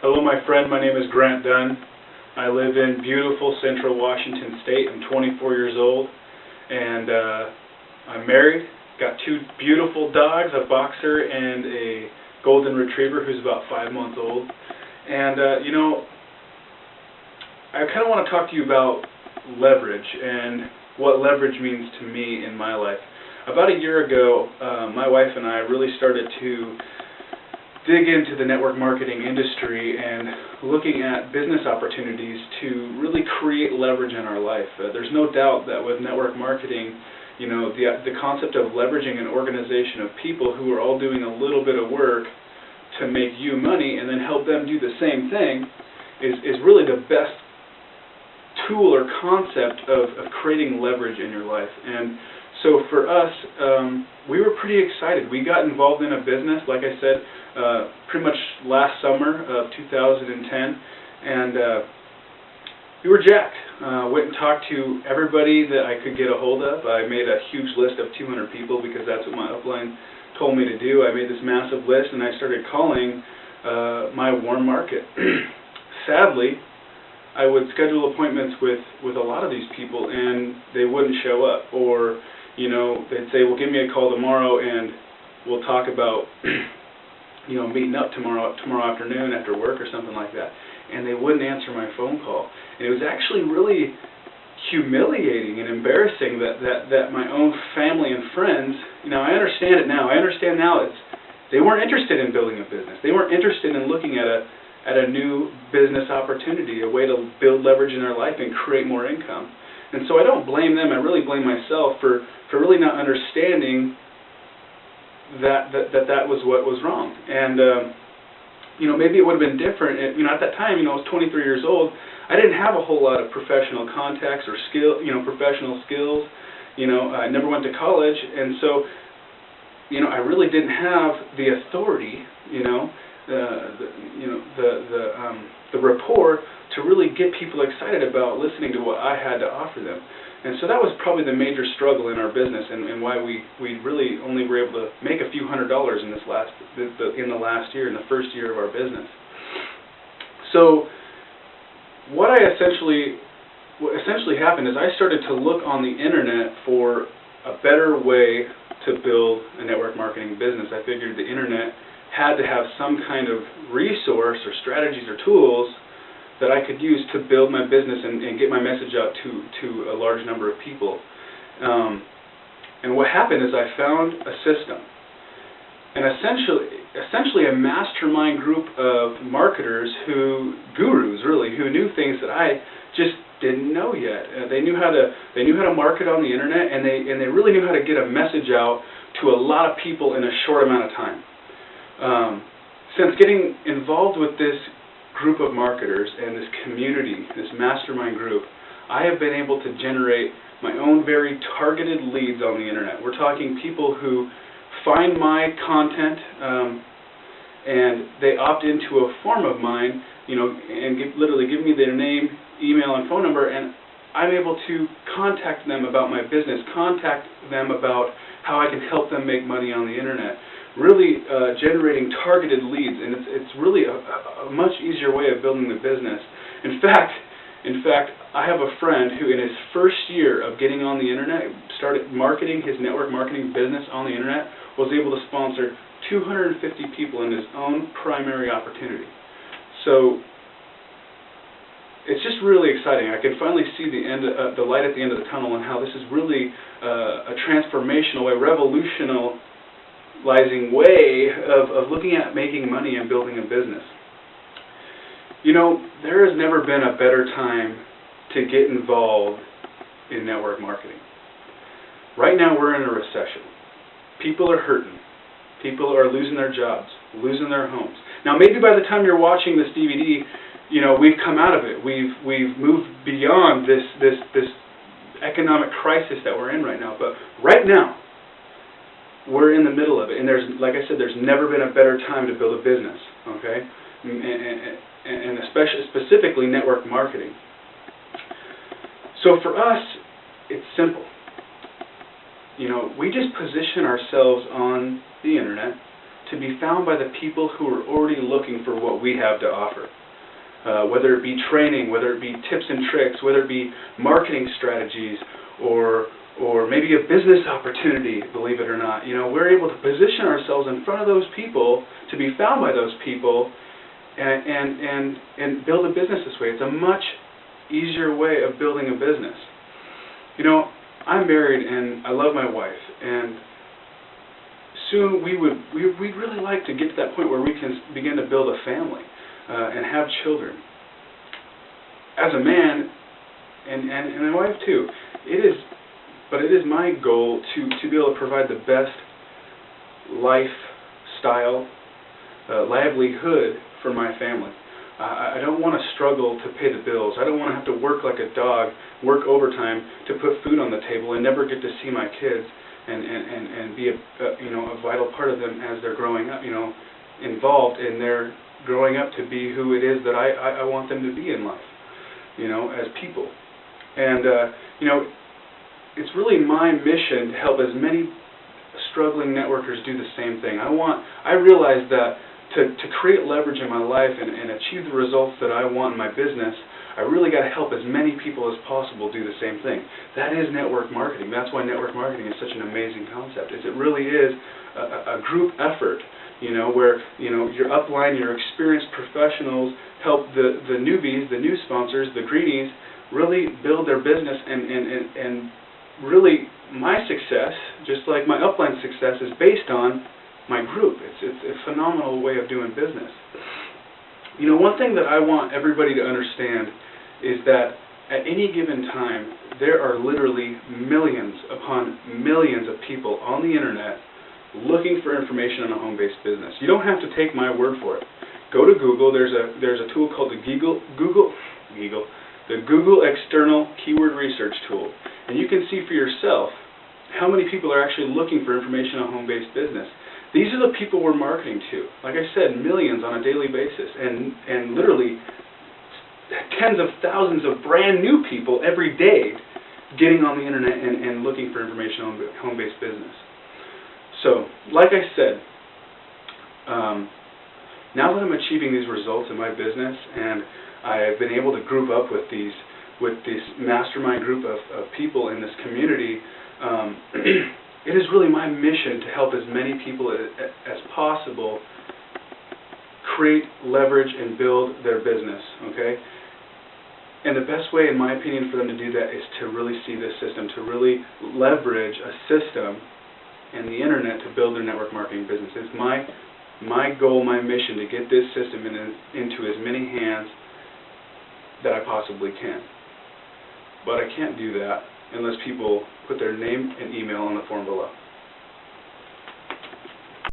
Hello, my friend. My name is Grant Dunn. I live in beautiful central Washington State. I'm 24 years old, and I'm married. Got two beautiful dogs, a boxer and a golden retriever who's about 5 months old. And, I kind of want to talk to you about leverage and what leverage means to me in my life. About a year ago, my wife and I really started to dig into the network marketing industry and looking at business opportunities to really create leverage in our life. There's no doubt that with network marketing, the concept of leveraging an organization of people who are all doing a little bit of work to make you money and then help them do the same thing is really the best tool or concept of creating leverage in your life. And so for us, we were pretty excited. We got involved in a business, like I said, pretty much last summer of 2010, and we were jacked. Went and talked to everybody that I could get a hold of. I made a huge list of 200 people because that's what my upline told me to do. I made this massive list, and I started calling my warm market. Sadly, I would schedule appointments with a lot of these people, and they wouldn't show up, or they'd say, well, give me a call tomorrow and we'll talk about meeting up tomorrow afternoon after work or something like that. And they wouldn't answer my phone call. And it was actually really humiliating and embarrassing that my own family and friends, I understand it now. I understand now they weren't interested in building a business. They weren't interested in looking at a new business opportunity, a way to build leverage in their life and create more income. And so I don't blame them. I really blame myself for really not understanding that was what was wrong. And maybe it would have been different. At that time, I was 23 years old. I didn't have a whole lot of professional contacts or professional skills. I never went to college, and so I really didn't have the authority, the rapport to really get people excited about listening to what I had to offer them. And so that was probably the major struggle in our business, and why we really only were able to make a few $100s in the last year, in the first year of our business. So what essentially happened is I started to look on the internet for a better way to build a network marketing business. I figured the internet had to have some kind of resource or strategies or tools that I could use to build my business and get my message out to a large number of people. And what happened is I found a system, and essentially a mastermind group of marketers, gurus really, who knew things that I just didn't know yet. They knew how to market on the internet, and they really knew how to get a message out to a lot of people in a short amount of time. Since getting involved with this group of marketers and this community, this mastermind group, I have been able to generate my own very targeted leads on the internet. We're talking people who find my content and they opt into a form of mine, and literally give me their name, email, and phone number, and I'm able to contact them about my business, contact them about how I can help them make money on the internet. Really generating targeted leads, and it's really a much easier way of building the business. In fact, I have a friend who, in his first year of getting on the internet, started marketing his network marketing business on the internet, was able to sponsor 250 people in his own primary opportunity. So it's just really exciting. I can finally see the light at the end of the tunnel, and how this is really a transformational way, revolutionizing way of looking at making money and building a business. There has never been a better time to get involved in network marketing. Right now we're in a recession. People are hurting. People are losing their jobs, losing their homes. Now maybe by the time you're watching this DVD, we've come out of it. We've moved beyond this economic crisis that we're in right now. But right now, we're in the middle of it, and like I said, there's never been a better time to build a business, okay? And specifically network marketing. So for us, it's simple. We just position ourselves on the internet to be found by the people who are already looking for what we have to offer. Whether it be training, whether it be tips and tricks, whether it be marketing strategies, or maybe a business opportunity, believe it or not. We're able to position ourselves in front of those people, to be found by those people, and build a business this way. It's a much easier way of building a business. I'm married and I love my wife, and soon we'd really like to get to that point where we can begin to build a family and have children. As a man, and my wife too, it is my goal to be able to provide the best lifestyle, livelihood for my family. I don't want to struggle to pay the bills. I don't want to have to work like a dog, work overtime to put food on the table and never get to see my kids and be a vital part of them as they're growing up, involved in their growing up to be who it is that I want them to be in life, as people. And, it's really my mission to help as many struggling networkers do the same thing. I realize that to create leverage in my life and achieve the results that I want in my business, I really got to help as many people as possible do the same thing. That is network marketing. That's why network marketing is such an amazing concept. It really is a group effort, where your upline, your experienced professionals help the newbies, the new sponsors, the greenies really build their business, and really my success, just like my upline success, is based on my group. It's a phenomenal way of doing business. One thing that I want everybody to understand is that at any given time, there are literally millions upon millions of people on the internet looking for information on a home-based business. You don't have to take my word for it. Go to Google. There's a tool called the Google External Keyword Research Tool, and you can see for yourself how many people are actually looking for information on home-based business. These are the people we're marketing to. Like I said, millions on a daily basis, and literally tens of thousands of brand new people every day getting on the internet and looking for information on home-based business. So, like I said, now that I'm achieving these results in my business, and I've been able to group up with this mastermind group of people in this community, it is really my mission to help as many people as possible create leverage and build their business, okay? And the best way, in my opinion, for them to do that is to really see this system, to really leverage a system and the internet to build their network marketing business. It's my goal, my mission, to get this system into as many hands that I possibly can. But I can't do that unless people put their name and email on the form below.